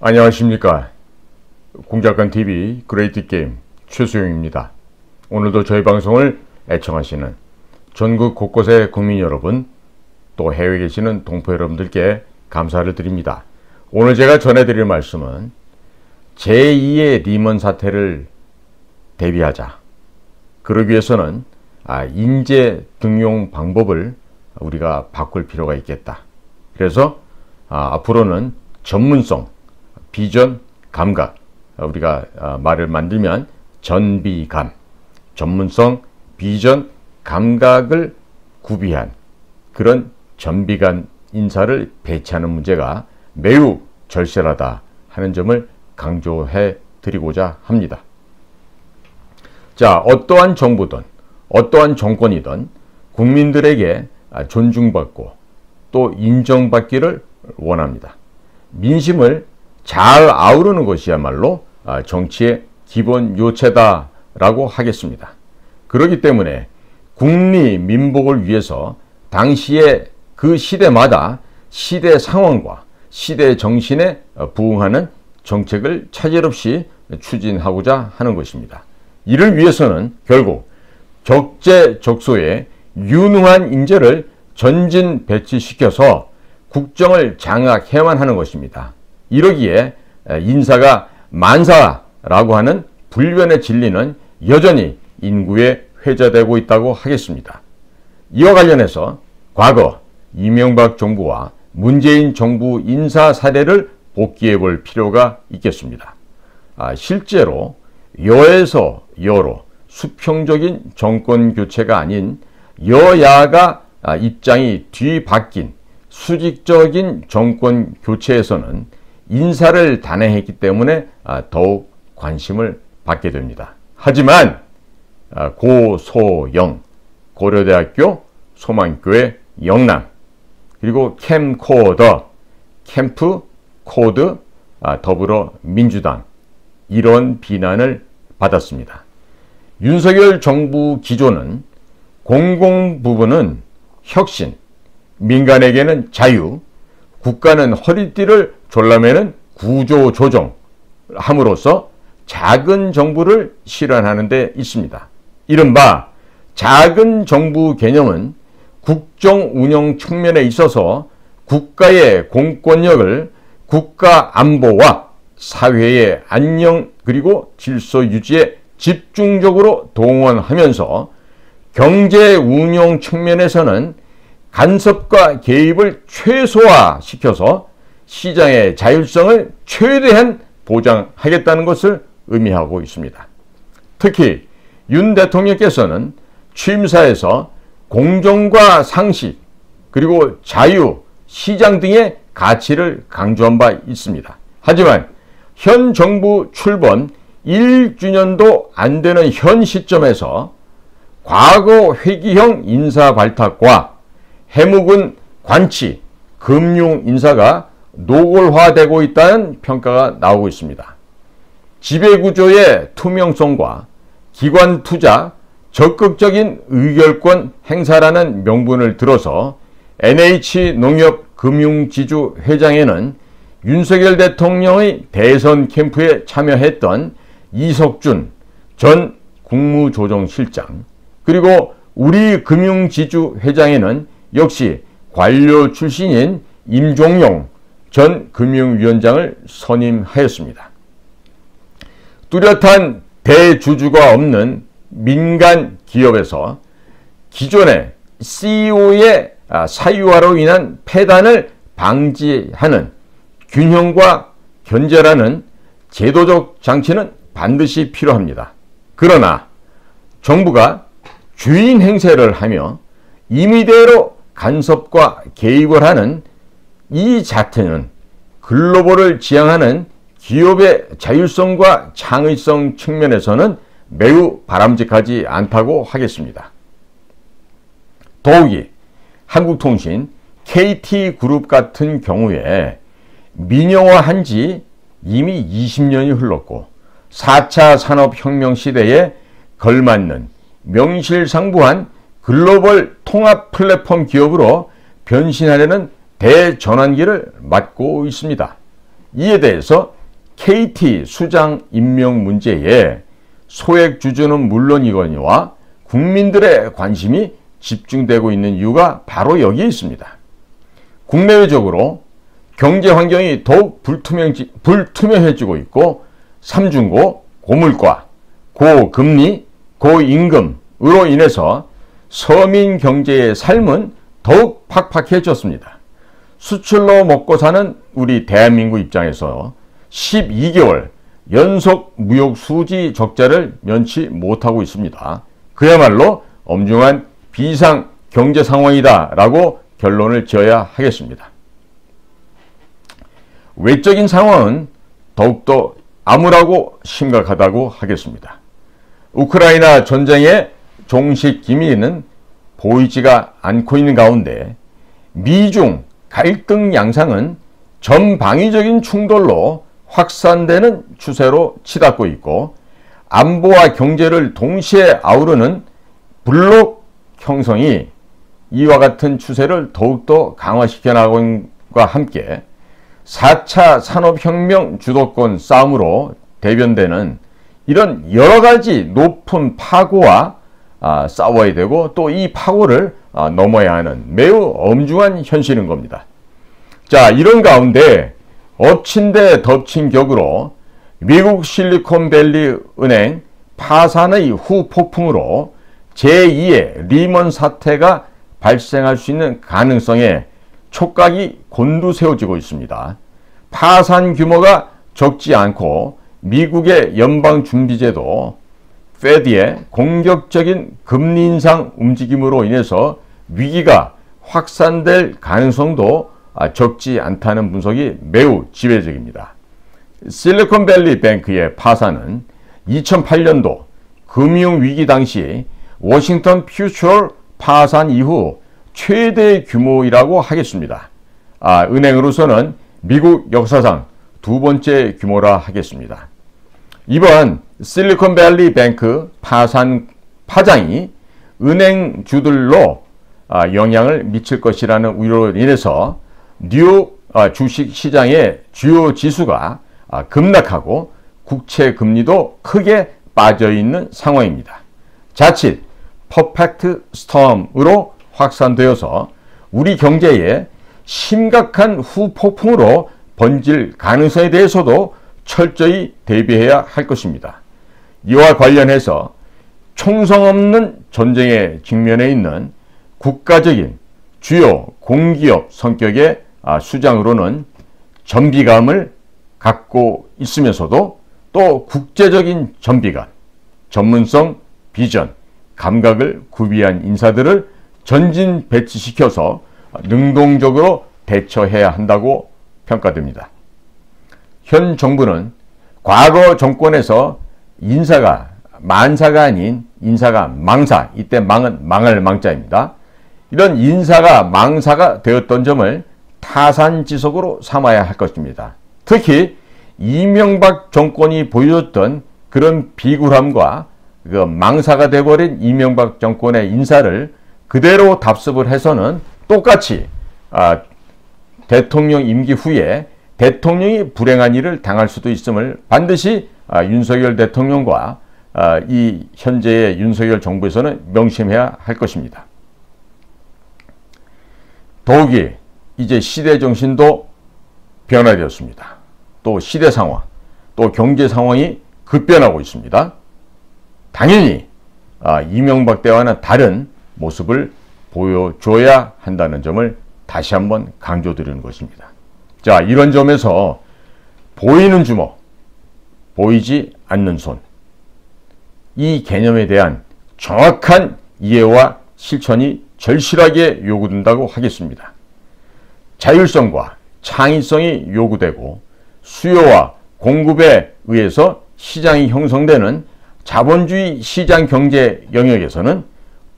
안녕하십니까. 공작관TV 그레이트게임 최수용입니다. 오늘도 저희 방송을 애청하시는 전국 곳곳의 국민 여러분, 또 해외에 계시는 동포 여러분들께 감사를 드립니다. 오늘 제가 전해드릴 말씀은 제2의 리먼 사태를 대비하자. 그러기 위해서는 인재 등용 방법을 우리가 바꿀 필요가 있겠다. 그래서 앞으로는 전문성, 비전, 감각, 우리가 말을 만들면 전비감, 전문성, 비전, 감각을 구비한 그런 전비감 인사를 배치하는 문제가 매우 절실하다 하는 점을 강조해 드리고자 합니다. 자, 어떠한 정부든 어떠한 정권이든 국민들에게 존중받고 또 인정받기를 원합니다. 민심을 잘 아우르는 것이야말로 정치의 기본 요체다라고 하겠습니다. 그렇기 때문에 국리 민복을 위해서 당시의 그 시대마다 시대 상황과 시대 정신에 부응하는 정책을 차질없이 추진하고자 하는 것입니다. 이를 위해서는 결국 적재적소에 유능한 인재를 전진 배치시켜서 국정을 장악해야만 하는 것입니다. 이러기에 인사가 만사라고 하는 불변의 진리는 여전히 인구에 회자되고 있다고 하겠습니다. 이와 관련해서 과거 이명박 정부와 문재인 정부 인사 사례를 복기해 볼 필요가 있겠습니다. 실제로 여에서 여로 수평적인 정권 교체가 아닌 여야가 입장이 뒤바뀐 수직적인 정권 교체에서는 인사를 단행했기 때문에 더욱 관심을 받게 됩니다. 하지만 고소영, 고려대학교, 소망교회 영남, 그리고 캠코더, 캠프코드, 더불어민주당, 이런 비난을 받았습니다. 윤석열 정부 기조는 공공부문은 혁신, 민간에게는 자유, 국가는 허리띠를 졸라매는 구조조정 함으로써 작은 정부를 실현하는 데 있습니다. 이른바 작은 정부 개념은 국정 운영 측면에 있어서 국가의 공권력을 국가 안보와 사회의 안녕 그리고 질서 유지에 집중적으로 동원하면서 경제 운영 측면에서는 간섭과 개입을 최소화시켜서 시장의 자율성을 최대한 보장하겠다는 것을 의미하고 있습니다. 특히 윤 대통령께서는 취임사에서 공정과 상식 그리고 자유, 시장 등의 가치를 강조한 바 있습니다. 하지만 현 정부 출범 1주년도 안 되는 현 시점에서 과거 회기형 인사 발탁과 해묵은 관치, 금융 인사가 노골화되고 있다는 평가가 나오고 있습니다. 지배구조의 투명성과 기관 투자, 적극적인 의결권 행사라는 명분을 들어서 NH농협금융지주 회장에는 윤석열 대통령의 대선 캠프에 참여했던 이석준 전 국무조정실장, 그리고 우리금융지주 회장에는 역시 관료 출신인 임종용 전 금융위원장을 선임하였습니다. 뚜렷한 대주주가 없는 민간 기업에서 기존의 CEO의 사유화로 인한 폐단을 방지하는 균형과 견제라는 제도적 장치는 반드시 필요합니다. 그러나 정부가 주인 행세를 하며 임의대로 간섭과 개입을 하는 이 자태는 글로벌을 지향하는 기업의 자율성과 창의성 측면에서는 매우 바람직하지 않다고 하겠습니다. 더욱이 한국통신, KT그룹 같은 경우에 민영화한 지 이미 20년이 흘렀고 4차 산업혁명 시대에 걸맞는 명실상부한 글로벌 통합 플랫폼 기업으로 변신하려는 대전환기를 맞고 있습니다. 이에 대해서 KT 수장 임명 문제에 소액 주주는 물론이거니와 국민들의 관심이 집중되고 있는 이유가 바로 여기에 있습니다. 국내외적으로 경제 환경이 더욱 불투명해지고 있고 삼중고, 고물가, 고금리, 고임금으로 인해서 서민 경제의 삶은 더욱 팍팍해졌습니다. 수출로 먹고 사는 우리 대한민국 입장에서 12개월 연속 무역 수지 적자를 면치 못하고 있습니다. 그야말로 엄중한 비상 경제 상황이다 라고 결론을 지어야 하겠습니다. 외적인 상황은 더욱더 암울하고 심각하다고 하겠습니다. 우크라이나 전쟁의 종식 기미는 보이지가 않고 있는 가운데 미중 갈등 양상은 전방위적인 충돌로 확산되는 추세로 치닫고 있고 안보와 경제를 동시에 아우르는 블록 형성이 이와 같은 추세를 더욱더 강화시켜 나감과 함께 4차 산업혁명 주도권 싸움으로 대변되는 이런 여러가지 높은 파고와 싸워야 되고 또 이 파고를 넘어야 하는 매우 엄중한 현실인 겁니다. 자, 이런 가운데 엎친 데 덮친 격으로 미국 실리콘밸리 은행 파산의 후폭풍으로 제2의 리먼 사태가 발생할 수 있는 가능성에 촉각이 곤두세워지고 있습니다. 파산 규모가 적지 않고 미국의 연방준비제도 페드의 공격적인 금리 인상 움직임으로 인해서 위기가 확산될 가능성도 적지 않다는 분석이 매우 지배적입니다. 실리콘밸리 뱅크의 파산은 2008년도 금융위기 당시 워싱턴 퓨처럴 파산 이후 최대 규모이라고 하겠습니다. 은행으로서는 미국 역사상 두 번째 규모라 하겠습니다. 이번 실리콘밸리 뱅크 파장이 은행주들로 영향을 미칠 것이라는 우려로 인해서 뉴욕 주식시장의 주요 지수가 급락하고 국채 금리도 크게 빠져있는 상황입니다. 자칫 퍼펙트 스톰으로 확산되어서 우리 경제에 심각한 후폭풍으로 번질 가능성에 대해서도 철저히 대비해야 할 것입니다. 이와 관련해서 총성 없는 전쟁에 직면해 있는 국가적인 주요 공기업 성격의 수장으로는 전비감을 갖고 있으면서도 또 국제적인 전비감, 전문성, 비전, 감각을 구비한 인사들을 전진 배치시켜서 능동적으로 대처해야 한다고 평가됩니다. 현 정부는 과거 정권에서 인사가 만사가 아닌 인사가 망사, 이때 망은 망할 망자입니다. 이런 인사가 망사가 되었던 점을 타산지석으로 삼아야 할 것입니다. 특히 이명박 정권이 보여줬던 그런 비굴함과 그 망사가 되어버린 이명박 정권의 인사를 그대로 답습을 해서는 똑같이 대통령 임기 후에 대통령이 불행한 일을 당할 수도 있음을 반드시 윤석열 대통령과 이 현재의 윤석열 정부에서는 명심해야 할 것입니다. 더욱이 이제 시대 정신도 변화되었습니다. 또 시대 상황, 또 경제 상황이 급변하고 있습니다. 당연히 이명박 때와는 다른 모습을 보여줘야 한다는 점을 다시 한번 강조드리는 것입니다. 자, 이런 점에서 보이는 주먹, 보이지 않는 손, 이 개념에 대한 정확한 이해와 실천이 절실하게 요구된다고 하겠습니다. 자율성과 창의성이 요구되고 수요와 공급에 의해서 시장이 형성되는 자본주의 시장 경제 영역에서는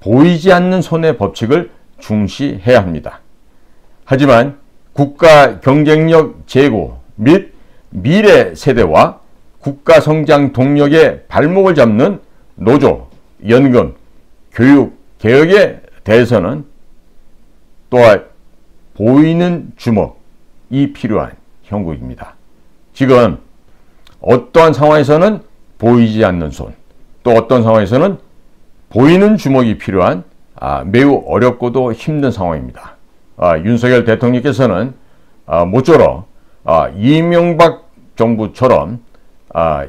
보이지 않는 손의 법칙을 중시해야 합니다. 하지만 국가 경쟁력 제고 및 미래 세대와 국가 성장 동력의 발목을 잡는 노조, 연금, 교육, 개혁에 대해서는 또한 보이는 주먹이 필요한 형국입니다. 지금 어떠한 상황에서는 보이지 않는 손, 또 어떤 상황에서는 보이는 주먹이 필요한 매우 어렵고도 힘든 상황입니다. 윤석열 대통령께서는 모쪼록 이명박 정부처럼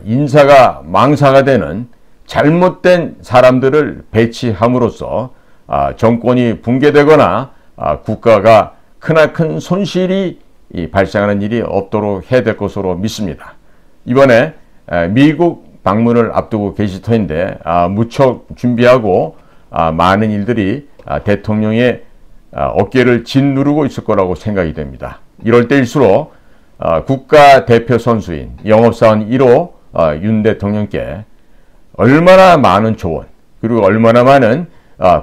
인사가 망사가 되는 잘못된 사람들을 배치함으로써 정권이 붕괴되거나 국가가 크나큰 손실이 발생하는 일이 없도록 해야 될 것으로 믿습니다. 이번에 미국 방문을 앞두고 계실 터인데 무척 준비하고 많은 일들이 대통령의 어깨를 짓누르고 있을 거라고 생각이 됩니다. 이럴 때일수록 국가대표 선수인 영업사원 1호 윤 대통령께 얼마나 많은 조언 그리고 얼마나 많은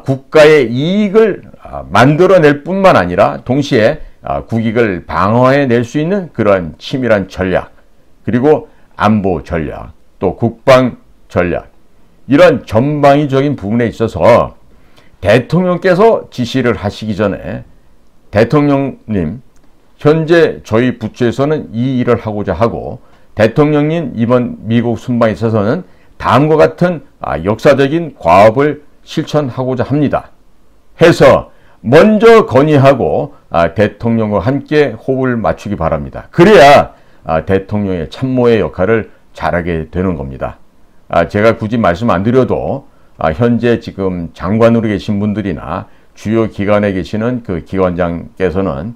국가의 이익을 만들어낼 뿐만 아니라 동시에 국익을 방어해낼 수 있는 그런 치밀한 전략 그리고 안보 전략 또 국방 전략 이런 전방위적인 부분에 있어서 대통령께서 지시를 하시기 전에 대통령님 현재 저희 부처에서는 이 일을 하고자 하고 대통령님 이번 미국 순방에 있어서는 다음과 같은 역사적인 과업을 실천하고자 합니다. 해서 먼저 건의하고 대통령과 함께 호흡을 맞추기 바랍니다. 그래야 대통령의 참모의 역할을 잘하게 되는 겁니다. 제가 굳이 말씀 안 드려도 현재 지금 장관으로 계신 분들이나 주요 기관에 계시는 그 기관장께서는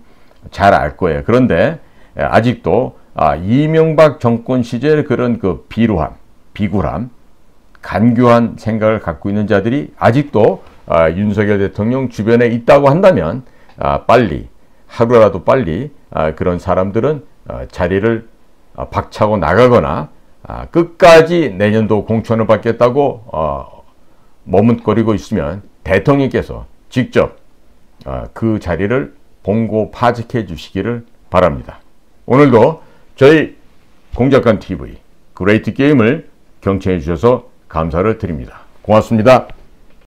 잘 알 거예요. 그런데 아직도 이명박 정권 시절 그런 그 비루함, 비굴함, 간교한 생각을 갖고 있는 자들이 아직도 윤석열 대통령 주변에 있다고 한다면 빨리 하루라도 빨리 그런 사람들은 자리를 박차고 나가거나 끝까지 내년도 공천을 받겠다고 머뭇거리고 있으면 대통령께서 직접 그 자리를 봉고 파직해 주시기를 바랍니다. 오늘도 저희 공작관 TV 그레이트 게임을 경청해 주셔서 감사를 드립니다. 고맙습니다.